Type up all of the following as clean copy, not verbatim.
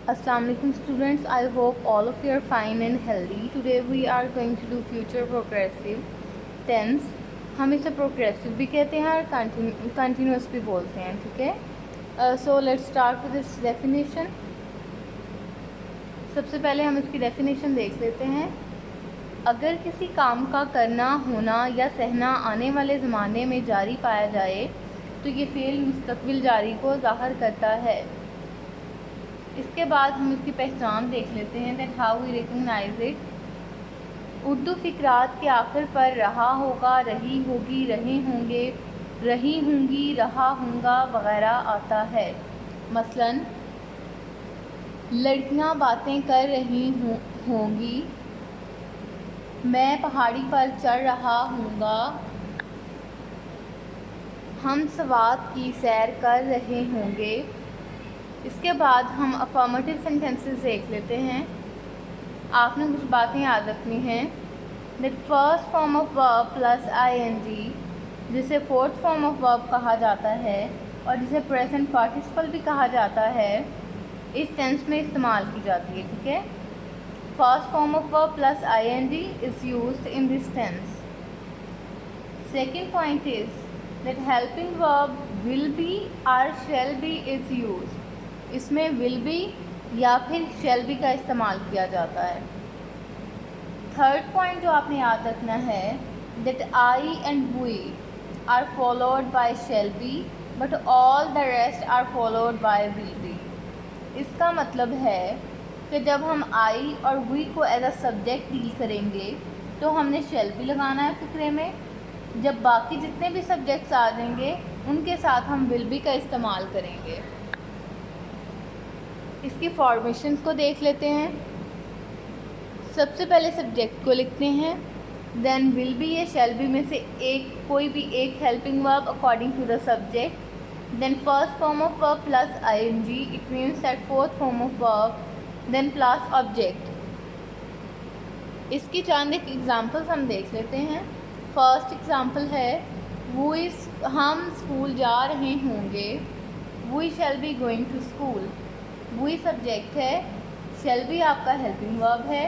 Assalamu alaikum students, I hope all of you are fine and healthy. Today we are going to do future progressive tense. हम इसे progressive भी कहते हैं और continuous भी बोलते हैं, ठीक है. So let's start with its definition. सबसे पहले हम इसकी definition देख लेते हैं. अगर किसी काम का करना, होना या सहना आने वाले ज़माने में जारी पाया जाए तो ये फ़ेल मुस्तक़बिल जारी को ज़ाहिर करता है. इसके बाद हम इसकी पहचान देख लेते हैं, that how we recognise it. Urdu फ़िक्रात के आखिर पर रहा होगा, रही होगी, रहे होंगे, रही होंगी, रहा होगा वगैरह आता है. मसलन लड़कियां बातें कर रही होंगी, मैं पहाड़ी पर चढ़ रहा हूँगा, हम सवात की सैर कर रहे होंगे. इसके बाद हम अफर्मेटिव सेंटेंसेस देख लेते हैं. आपने कुछ बातें याद रखनी हैं. That first form of verb plus ING, जिसे फोर्थ फॉर्म ऑफ वर्ब कहा जाता है और जिसे प्रेजेंट पार्टिसिपल भी कहा जाता है, इस टेंस में इस्तेमाल की जाती है, ठीक है. First form of verb plus ING is used in this tense. Second point is that helping verb will be और शैल बी इज़ यूज्ड. इसमें विल बी या फिर शैल बी का इस्तेमाल किया जाता है. थर्ड पॉइंट जो आपने याद रखना है, that I and we are followed by shall be but all the rest are followed by will be. इसका मतलब है कि जब हम आई और वी को एज अ सब्जेक्ट डील करेंगे तो हमने शैल बी लगाना है फिक्रे में. जब बाकी जितने भी सब्जेक्ट्स आ जाएंगे उनके साथ हम विल बी का इस्तेमाल करेंगे. इसकी फॉर्मेशन को देख लेते हैं. सबसे पहले सब्जेक्ट को लिखते हैं, देन विल बी या शैल बी में से कोई भी एक helping verb according to the subject, then first form of verb plus ING, it means that fourth form of verb, then plus object. इसकी चंद एक एग्जांपल्स हम देख लेते हैं. फर्स्ट एग्जांपल है हम स्कूल जा रहे होंगे, we shall be going to school. We subject है, शैल बी आपका हेल्पिंग वर्ब है,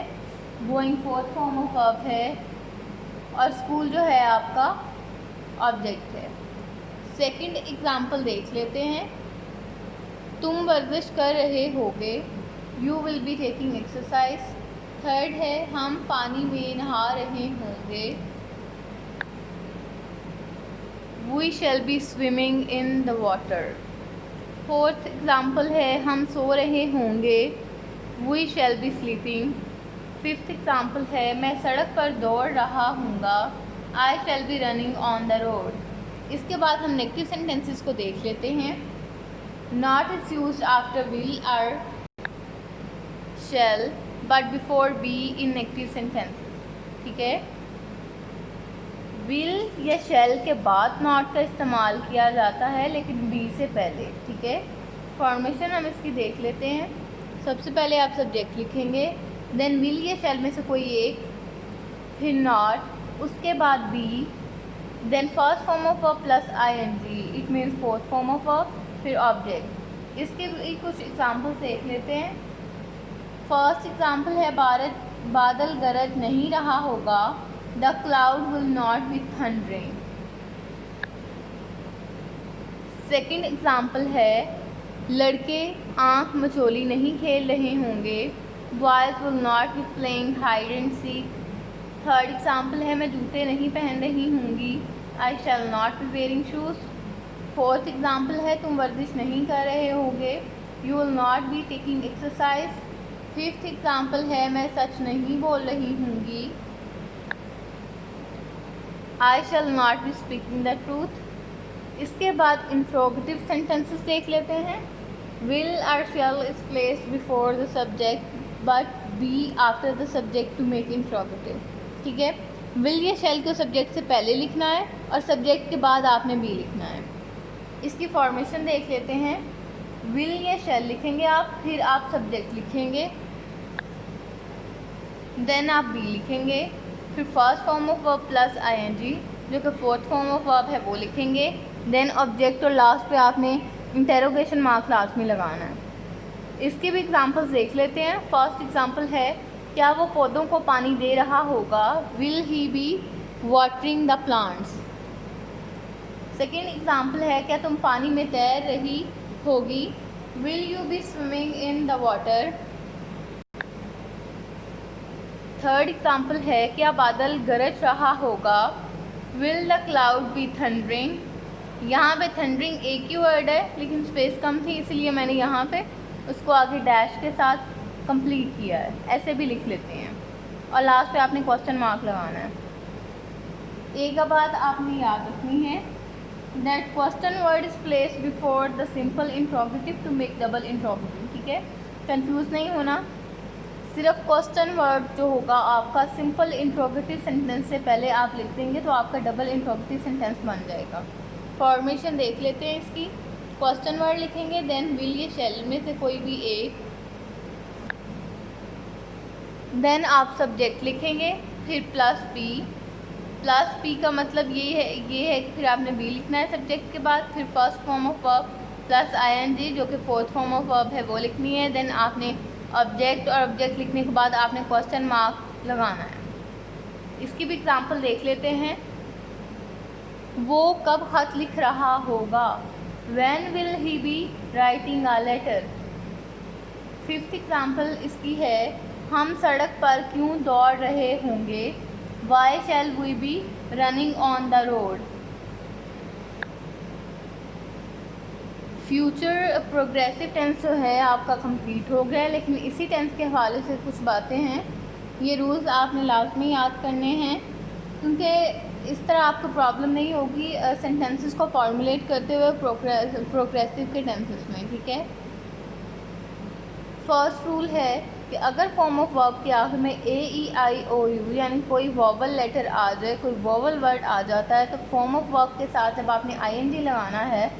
going fourth form of verb है और स्कूल जो है आपका ऑब्जेक्ट है. सेकंड एग्जांपल देख लेते हैं. तुम वर्जिश कर रहे होगे, you will be taking exercise. Third है हम पानी में नहा रहे होंगे, we shall be swimming in the water. Fourth example है हम सो रहे होंगे, we shall be sleeping. Fifth example है मैं सड़क पर दौड़ रहा हूँगा, I shall be running on the road. इसके बाद हम नेगेटिव सेंटेंसेस को देख लेते हैं. Not is used after will और shall but before be in negative sentences, ठीक है. विल या शैल के बाद नॉट का इस्तेमाल किया जाता है लेकिन बी से पहले, ठीक है. फॉर्मेशन हम इसकी देख लेते हैं. सबसे पहले आप सब्जेक्ट लिखेंगे, देन विल या शैल में से कोई एक, फिर नॉट, उसके बाद be, then first form of verb plus ING, it means fourth form of verb, फिर ऑब्जेक्ट. इसके भी कुछ एग्जांपल्स देख लेते हैं. फर्स्ट एग्जांपल है बादल गरज नहीं रहा होगा, The cloud will not be thundering. Second example है लड़के आँख मचोली नहीं खेल रहे होंगे, Boys will not be playing hide and seek. Third example है मैं जूते नहीं पहन रही होंगी, I shall not be wearing shoes. Fourth example है तुम वर्जिश नहीं कर रहे होगे, You will not be taking exercise. Fifth example है मैं सच नहीं बोल रही होंगी, I shall not be speaking the truth. इसके बाद इंट्रोगेटिव सेंटेंसेस देख लेते हैं. Will or shall is placed before the subject but be after the subject to make interrogative, ठीक है. Will या shall को सब्जेक्ट से पहले लिखना है और सब्जेक्ट के बाद आपने be लिखना है. इसकी फॉर्मेशन देख लेते हैं. Will या shall लिखेंगे आप, फिर आप सब्जेक्ट लिखेंगे, देन आप be लिखेंगे, फिर first form of verb plus ING जो कि फोर्थ फॉर्म ऑफ वर्ब है वो लिखेंगे, देन ऑब्जेक्ट और लास्ट पे आपने इंटेरोगेशन मार्क लास्ट में लगाना है. इसके भी एग्जांपल्स देख लेते हैं। फर्स्ट एग्जांपल है, क्या वो पौधों को पानी दे रहा होगा? Will he be watering the plants. Second example है, क्या तुम पानी में तैर रही होगी? Will you be swimming in the water. Third example है, क्या बादल गरज रहा होगा? Will the cloud be thundering. यहाँ पे थंडरिंग एक ही वर्ड है लेकिन स्पेस कम थी, इसलिए मैंने यहाँ पे उसको आगे डैश के साथ कंप्लीट किया है। ऐसे भी लिख लेते हैं और लास्ट पे आपने क्वेश्चन मार्क लगाना है। एक बात आपने याद रखनी है, that question word is placed before the simple interrogative to make double interrogative. ठीक है, कंफ्यूज नहीं होना। सिर्फ क्वेश्चन वर्ड जो होगा आपका सिंपल इंट्रोगेटिव सेंटेंस से पहले आप लिख देंगे तो आपका डबल इंट्रोगेटिव सेंटेंस बन जाएगा। फॉर्मेशन देख लेते हैं इसकी। क्वेश्चन वर्ड लिखेंगे, देन विल ये शैल में से कोई भी एक, देन आप सब्जेक्ट लिखेंगे, फिर प्लस पी। प्लस पी का मतलब ये है कि फिर आपने बी लिखना है सब्जेक्ट के बाद, फिर first form of verb plus ING जो कि फोर्थ फॉर्म ऑफ वर्ब है वो लिखनी है। देन आपने ऑब्जेक्ट और ऑब्जेक्ट लिखने के बाद आपने क्वेश्चन मार्क लगाना है। इसकी भी एग्जांपल देख लेते हैं। वो कब खत लिख रहा होगा? When will he be writing a letter. Fifth example इसकी है, हम सड़क पर क्यों दौड़ रहे होंगे? Why shall we be running on the road. Future progressive tense जो है आपका कंप्लीट हो गया, लेकिन इसी टेंस के हवाले से कुछ बातें हैं। ये रूल्स आपने लाजमी याद करने हैं क्योंकि इस तरह आपको प्रॉब्लम नहीं होगी सेंटेंसेस को फॉर्मुलेट करते हुए प्रोग्रेसिव के टेंसेस में। ठीक है, फर्स्ट रूल है कि अगर फॉर्म ऑफ वर्ब के आखिर में ए ई आई ओ यू यानी कोई वॉवल लेटर आ जाए, कोई वॉवल वर्ड आ जाता है, तो फॉर्म ऑफ वर्ब के साथ जब आपने आईएनजी लगाना है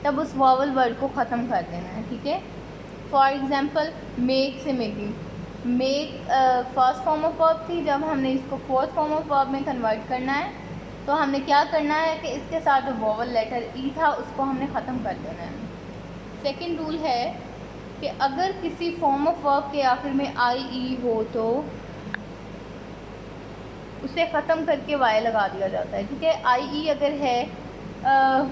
तब उस वॉवल वर्ड को ख़त्म कर देना है। ठीक है, फॉर एग्जांपल मेक से making, make first form of verb थी, जब हमने इसको फोर्थ फॉर्म ऑफ वर्ब में कन्वर्ट करना है तो हमने क्या करना है कि इसके साथ जो वॉवल लेटर ई था उसको हमने ख़त्म कर देना है। सेकेंड रूल है कि अगर किसी फॉर्म ऑफ वर्ब के आखिर में आई ई हो तो उसे ख़त्म करके वाई लगा दिया जाता है। ठीक है, आई ई अगर है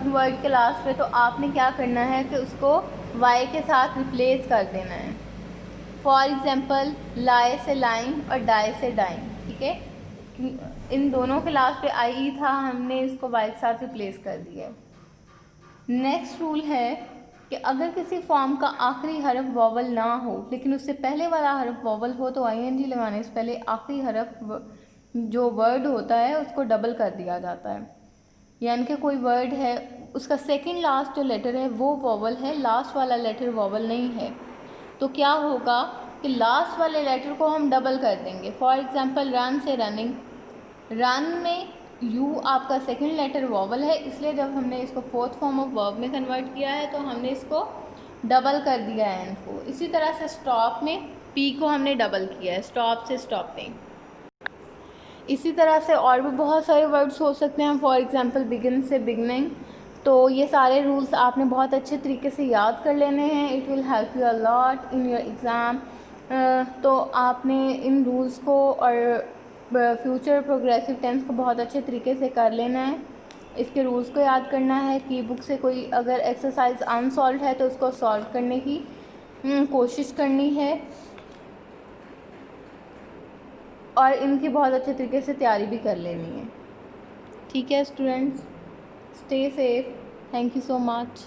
वर्ड के लास्ट पे तो आपने क्या करना है कि उसको वाई के साथ रिप्लेस कर देना है। फॉर एग्जांपल लाई से लाइंग और डाई से डाइंग। ठीक है, इन दोनों के लास्ट पे आई ई था, हमने इसको वाई के साथ रिप्लेस कर दिया। नेक्स्ट रूल है कि अगर किसी फॉर्म का आखिरी हरफ वॉवल ना हो लेकिन उससे पहले वाला हरफ वॉवल हो तो आईएनजी लगाने से पहले आखिरी हरफ जो वर्ड होता है उसको डबल कर दिया जाता है। यानी कि कोई वर्ड है उसका सेकंड लास्ट जो लेटर है वो वॉवल है, लास्ट वाला लेटर वॉवल नहीं है, तो क्या होगा कि लास्ट वाले लेटर को हम डबल कर देंगे। फॉर एग्जांपल रन से रनिंग, रन में यू आपका सेकंड लेटर वॉवल है, इसलिए जब हमने इसको फोर्थ फॉर्म ऑफ वर्ब में कन्वर्ट किया है तो हमने इसको डबल कर दिया है एन को। इसी तरह से स्टॉप में पी को हमने डबल किया है, स्टॉप से स्टॉपिंग। इसी तरह से और भी बहुत सारे वर्ड्स हो सकते हैं, फॉर एग्जांपल बिगिन से बिगनिंग। तो ये सारे रूल्स आपने बहुत अच्छे तरीके से याद कर लेने हैं। It will help you a lot in your exam. तो आपने इन रूल्स को और फ्यूचर प्रोग्रेसिव टेंस को बहुत अच्छे तरीके से कर लेना है। इसके रूल्स को याद करना है कि बुक से कोई अगर एक्सरसाइज अनसॉल्व है तो उसको सॉल्व करने की कोशिश करनी है और इनकी बहुत अच्छे तरीके से तैयारी भी कर लेनी है। ठीक है students, stay safe, thank you so much.